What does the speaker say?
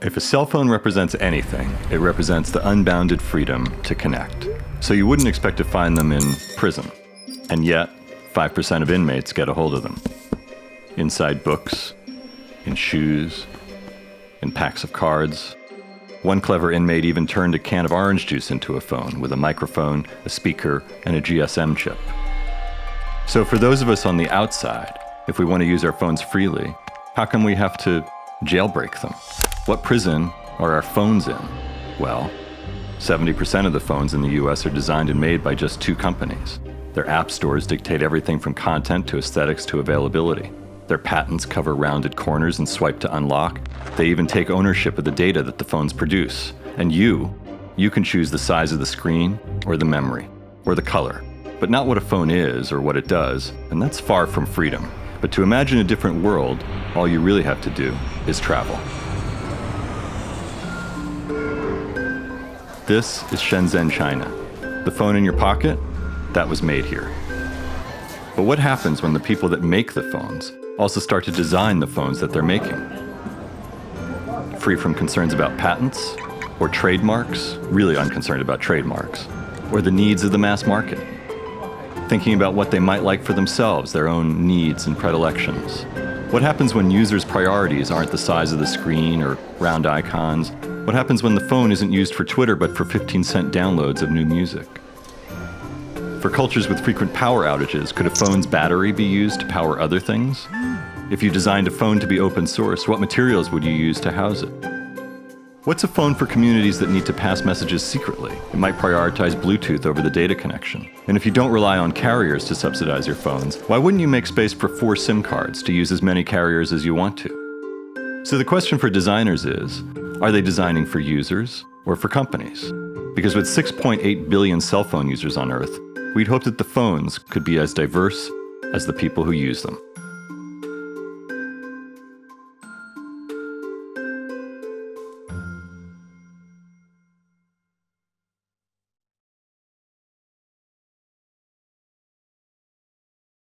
If a cell phone represents anything, it represents the unbounded freedom to connect. So you wouldn't expect to find them in prison. And yet, 5% of inmates get a hold of them. Inside books, in shoes, in packs of cards. One clever inmate even turned a can of orange juice into a phone with a microphone, a speaker, and a GSM chip. So for those of us on the outside, if we want to use our phones freely, how come we have to jailbreak them? What prison are our phones in? Well, 70% of the phones in the US are designed and made by just 2 companies. Their app stores dictate everything from content to aesthetics to availability. Their patents cover rounded corners and swipe to unlock. They even take ownership of the data that the phones produce. And you can choose the size of the screen or the memory or the color, but not what a phone is or what it does, and that's far from freedom. But to imagine a different world, all you really have to do is travel. This is Shenzhen, China. The phone in your pocket, that was made here. But what happens when the people that make the phones also start to design the phones that they're making? Free from concerns about patents or trademarks, really unconcerned about trademarks, or the needs of the mass market. Thinking about what they might like for themselves, their own needs and predilections. What happens when users' priorities aren't the size of the screen or round icons? What happens when the phone isn't used for Twitter but for 15-cent downloads of new music? For cultures with frequent power outages, could a phone's battery be used to power other things? If you designed a phone to be open source, what materials would you use to house it? What's a phone for communities that need to pass messages secretly? It might prioritize Bluetooth over the data connection. And if you don't rely on carriers to subsidize your phones, why wouldn't you make space for 4 SIM cards to use as many carriers as you want to? So the question for designers is, are they designing for users or for companies? Because with 6.8 billion cell phone users on Earth, we'd hope that the phones could be as diverse as the people who use them.